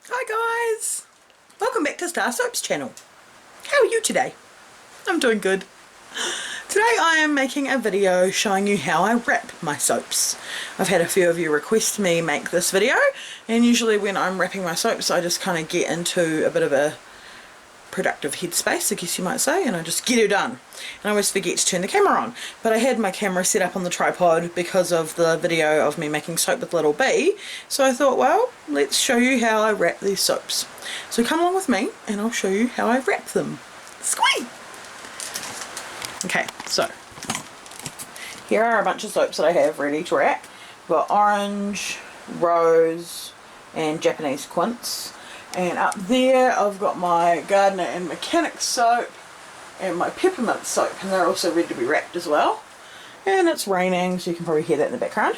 Hi guys! Welcome back to StarrSoaps channel. How are you today? I'm doing good. Today I am making a video showing you how I wrap my soaps. I've had a few of you request me make this video, and usually when I'm wrapping my soaps I just kind of get into a bit of a productive headspace, I guess you might say, and I just get it done. And I always forget to turn the camera on. But I had my camera set up on the tripod because of the video of me making soap with Little B, so I thought, well, let's show you how I wrap these soaps. So come along with me and I'll show you how I wrap them. Squee! Okay, so here are a bunch of soaps that I have ready to wrap. I've got orange, rose and Japanese quince. And up there I've got my gardener and mechanic soap and my peppermint soap, and they're also ready to be wrapped as well. And it's raining, so you can probably hear that in the background.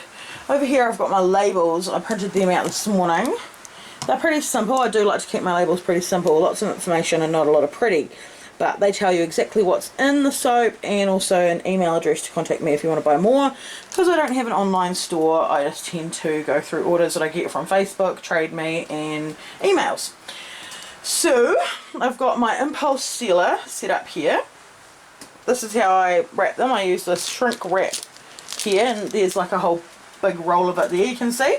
Over here I've got my labels. I printed them out this morning. They're pretty simple. I do like to keep my labels pretty simple. Lots of information and not a lot of pretty. But they tell you exactly what's in the soap and also an email address to contact me if you want to buy more. Because I don't have an online store, I just tend to go through orders that I get from Facebook, Trade Me and emails. So I've got my impulse sealer set up here. This is how I wrap them. I use this shrink wrap here, and there's like a whole big roll of it there, you can see.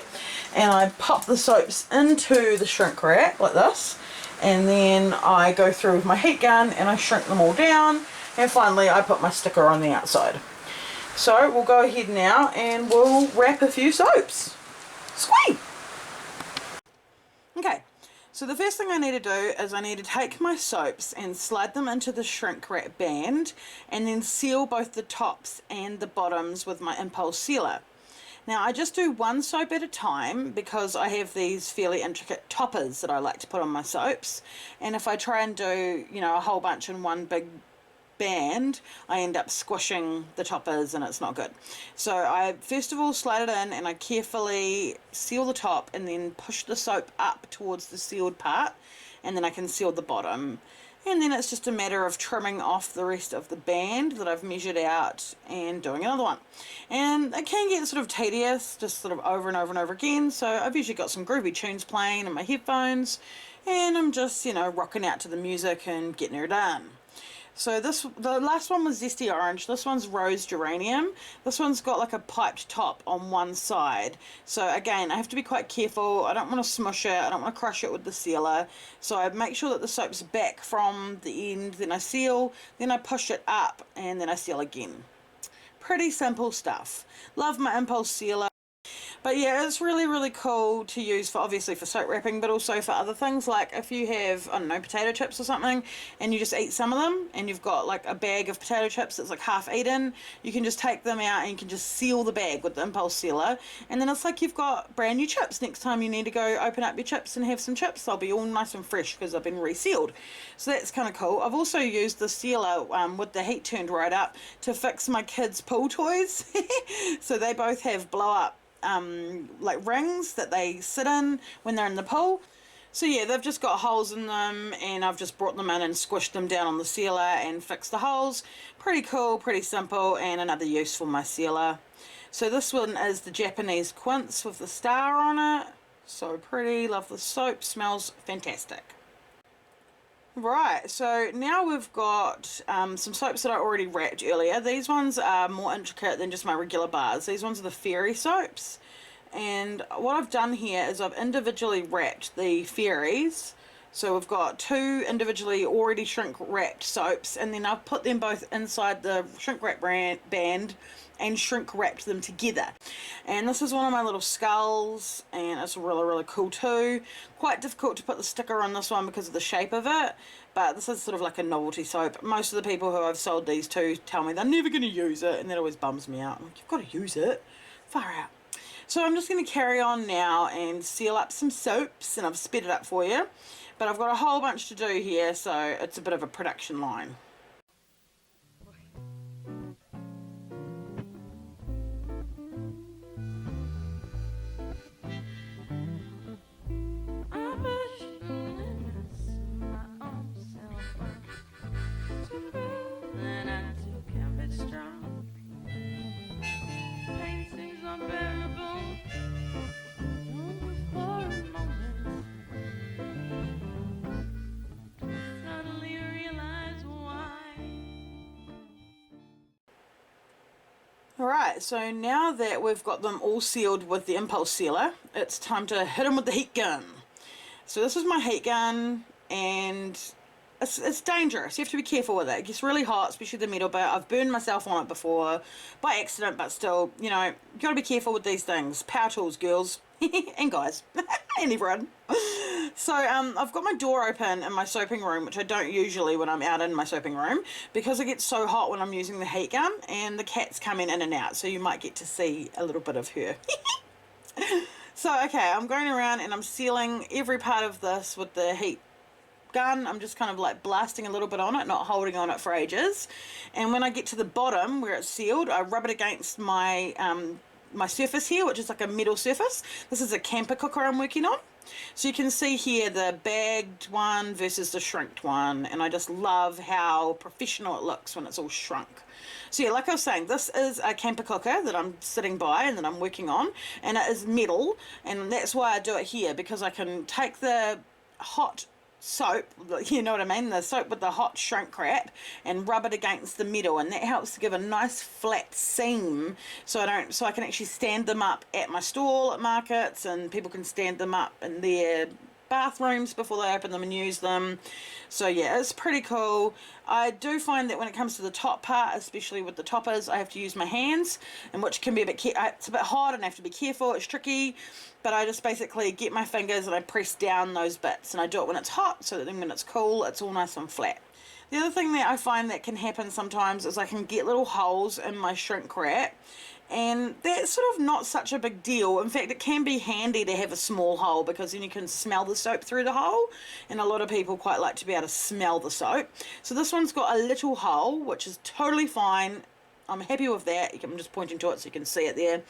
And I pop the soaps into the shrink wrap like this. And then I go through with my heat gun and I shrink them all down, and finally I put my sticker on the outside. So we'll go ahead now and we'll wrap a few soaps. Squee! Okay, so the first thing I need to do is I need to take my soaps and slide them into the shrink wrap band and then seal both the tops and the bottoms with my impulse sealer. Now I just do one soap at a time because I have these fairly intricate toppers that I like to put on my soaps, and if I try and do, you know, a whole bunch in one big band, I end up squishing the toppers and it's not good. So I first of all slide it in and I carefully seal the top and then push the soap up towards the sealed part, and then I can seal the bottom. And then it's just a matter of trimming off the rest of the band that I've measured out and doing another one. And it can get sort of tedious, just sort of over and over and over again. So I've usually got some groovy tunes playing in my headphones, and I'm just, you know, rocking out to the music and getting her done. So the last one was Zesty Orange. This one's Rose Geranium. This one's got like a piped top on one side. So again, I have to be quite careful. I don't want to smush it. I don't want to crush it with the sealer. So I make sure that the soap's back from the end. Then I seal. Then I push it up. And then I seal again. Pretty simple stuff. Love my impulse sealer. But yeah, it's really cool to use for, obviously for soap wrapping, but also for other things. Like if you have, I don't know, potato chips or something, and you just eat some of them, and you've got like a bag of potato chips that's like half eaten, you can just take them out and you can just seal the bag with the impulse sealer, and then it's like you've got brand new chips. Next time you need to go open up your chips and have some chips, they'll be all nice and fresh because they've been resealed. So that's kind of cool. I've also used the sealer with the heat turned right up to fix my kids' pool toys. So they both have blow up like rings that they sit in when they're in the pool. So yeah, they've just got holes in them, and I've just brought them in and squished them down on the sealer and fixed the holes. Pretty cool, pretty simple, and another use for my sealer. So this one is the Japanese quince with the star on it. So pretty, love the soap, smells fantastic. Right, so now we've got some soaps that I already wrapped earlier. These ones are more intricate than just my regular bars. These ones are the fairy soaps. And what I've done here is I've individually wrapped the fairies. So we've got two individually already shrink wrapped soaps, and then I've put them both inside the shrink wrap band and shrink wrapped them together. And this is one of my little skulls, and it's really cool too. Quite difficult to put the sticker on this one because of the shape of it, but this is sort of like a novelty soap. Most of the people who I've sold these to tell me they're never going to use it, and that always bums me out. I'm like, you've got to use it. Far out. So I'm just going to carry on now and seal up some soaps, and I've sped it up for you. But I've got a whole bunch to do here, so it's a bit of a production line. Alright, so now that we've got them all sealed with the impulse sealer, it's time to hit them with the heat gun. So this is my heat gun, and it's dangerous. You have to be careful with it. It gets really hot, especially the metal bit. I've burned myself on it before by accident, but still, you know, you got to be careful with these things. Power tools, girls and guys and everyone. So I've got my door open in my soaping room, which I don't usually when I'm out in my soaping room, because it gets so hot when I'm using the heat gun, and the cat's coming in and out, so you might get to see a little bit of her. So okay, I'm going around and I'm sealing every part of this with the heat gun. I'm just kind of like blasting a little bit on it, not holding on it for ages. And when I get to the bottom where it's sealed, I rub it against my my surface here, which is like a metal surface. This is a camper cooker I'm working on. So you can see here the bagged one versus the shrinked one, and I just love how professional it looks when it's all shrunk. So yeah, like I was saying, this is a camper cooker that I'm sitting by and that I'm working on, and it is metal, and that's why I do it here, because I can take the hot soap, you know what I mean, the soap with the hot shrink wrap, and rub it against the metal, and that helps to give a nice flat seam, so I can actually stand them up at my stall at markets, and people can stand them up in their bathrooms before they open them and use them. So yeah, it's pretty cool. I do find that when it comes to the top part, especially with the toppers, I have to use my hands, and which can be a bit it's a bit hard and I have to be careful. It's tricky, but I just basically get my fingers and I press down those bits, and I do it when it's hot, so that then when it's cool, it's all nice and flat. The other thing that I find that can happen sometimes is I can get little holes in my shrink wrap, and that's sort of not such a big deal. In fact, it can be handy to have a small hole, because then you can smell the soap through the hole, and a lot of people quite like to be able to smell the soap. So this one's got a little hole, which is totally fine. I'm happy with that. I'm just pointing to it so you can see it there.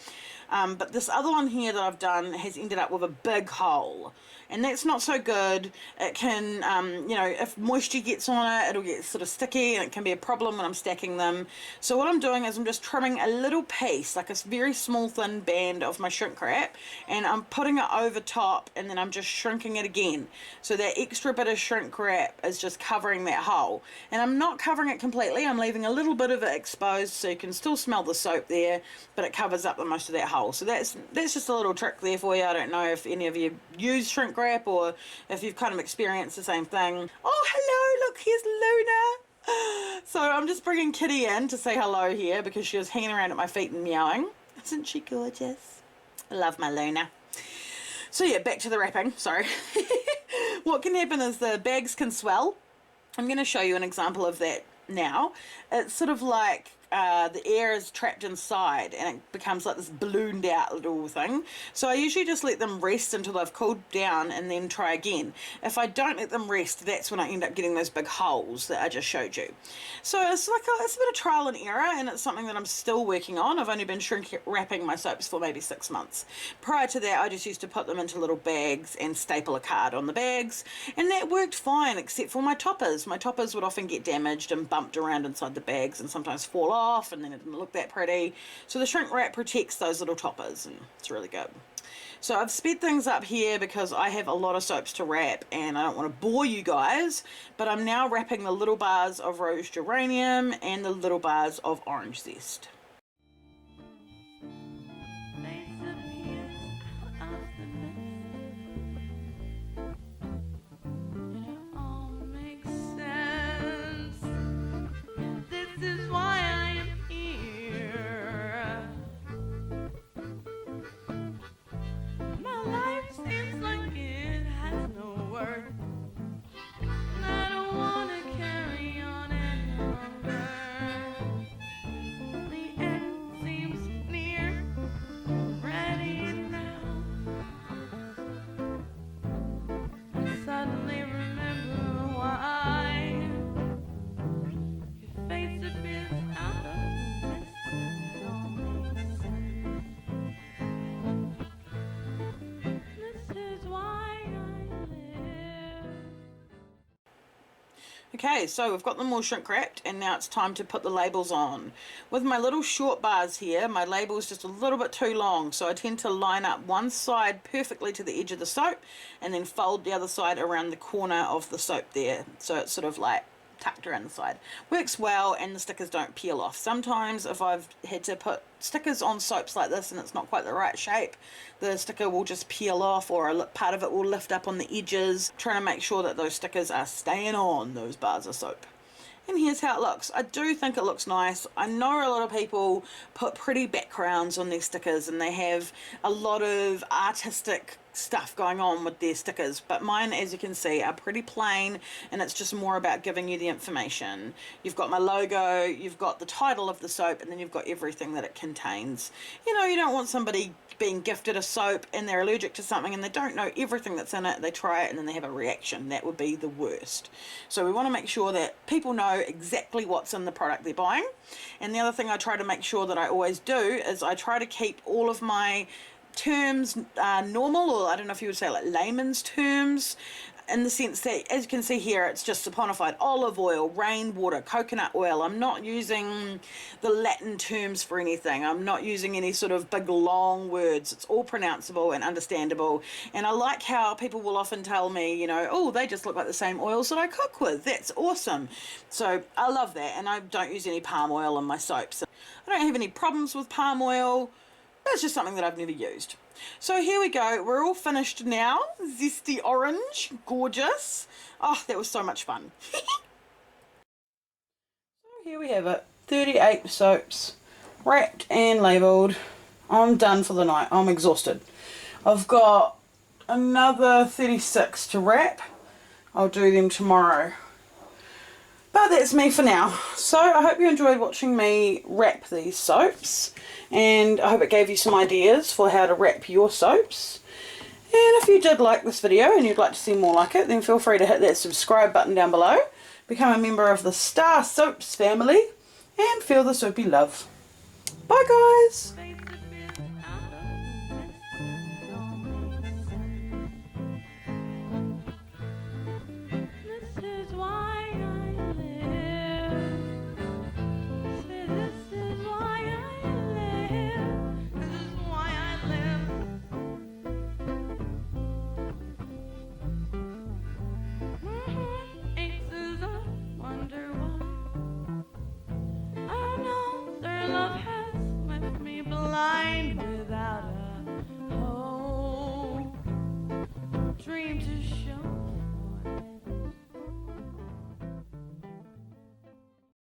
But this other one here that I've done has ended up with a big hole, and that's not so good. It can, you know, if moisture gets on it, it'll get sort of sticky, and it can be a problem when I'm stacking them. So what I'm doing is I'm just trimming a little piece, like a very small thin band of my shrink wrap, and I'm putting it over top, and then I'm just shrinking it again. So that extra bit of shrink wrap is just covering that hole. And I'm not covering it completely, I'm leaving a little bit of it exposed so you can still smell the soap there, but it covers up the most of that hole. So that's just a little trick there for you. I don't know if any of you use shrink wrap or if you've kind of experienced the same thing. Oh, hello, look, here's Luna. So I'm just bringing Kitty in to say hello here, because she was hanging around at my feet and meowing. Isn't she gorgeous? I love my Luna. So yeah, back to the wrapping, sorry. What can happen is the bags can swell. I'm going to show you an example of that now. It's sort of like the air is trapped inside, and it becomes like this ballooned out little thing. So I usually just let them rest until they've cooled down, and then try again. If I don't let them rest, that's when I end up getting those big holes that I just showed you. So it's like it's a bit of trial and error, and it's something that I'm still working on. I've only been shrink wrapping my soaps for maybe 6 months. Prior to that, I just used to put them into little bags and staple a card on the bags, and that worked fine, except for my toppers. My toppers would often get damaged and bumped around inside the bags, and sometimes fall off, and then it didn't look that pretty. So the shrink wrap protects those little toppers, and it's really good. So I've sped things up here because I have a lot of soaps to wrap, and I don't want to bore you guys, but I'm now wrapping the little bars of rose geranium and the little bars of orange zest. Okay, so we've got them all shrink wrapped, and now it's time to put the labels on. With my little short bars here, my label is just a little bit too long, so I tend to line up one side perfectly to the edge of the soap, and then fold the other side around the corner of the soap there, so it's sort of like tucked around the side. Works well, and the stickers don't peel off. Sometimes if I've had to put stickers on soaps like this and it's not quite the right shape, the sticker will just peel off, or a part of it will lift up on the edges, trying to make sure that those stickers are staying on those bars of soap. And here's how it looks. I do think it looks nice. I know a lot of people put pretty backgrounds on their stickers, and they have a lot of artistic stuff going on with their stickers, but mine, as you can see, are pretty plain, and it's just more about giving you the information. You've got my logo, you've got the title of the soap, and then you've got everything that it contains. You know, you don't want somebody being gifted a soap and they're allergic to something and they don't know everything that's in it, they try it and then they have a reaction. That would be the worst. So we want to make sure that people know exactly what's in the product they're buying. And the other thing I try to make sure that I always do is I try to keep all of my terms normal, or I don't know if you would say like layman's terms, in the sense that, as you can see here, it's just saponified olive oil, rainwater, coconut oil. I'm not using the Latin terms for anything. I'm not using any sort of big long words. It's all pronounceable and understandable. And I like how people will often tell me, you know, oh, they just look like the same oils that I cook with. That's awesome. So I love that. And I don't use any palm oil in my soaps. I don't have any problems with palm oil. It's just something that I've never used. So here we go. We're all finished now. Zesty orange. Gorgeous. Oh, that was so much fun. So here we have it. 38 soaps. Wrapped and labelled. I'm done for the night. I'm exhausted. I've got another 36 to wrap. I'll do them tomorrow. But that's me for now. So I hope you enjoyed watching me wrap these soaps, and I hope it gave you some ideas for how to wrap your soaps. And if you did like this video and you'd like to see more like it, then feel free to hit that subscribe button down below, become a member of the StarrSoaps family, and feel the soapy love. Bye guys!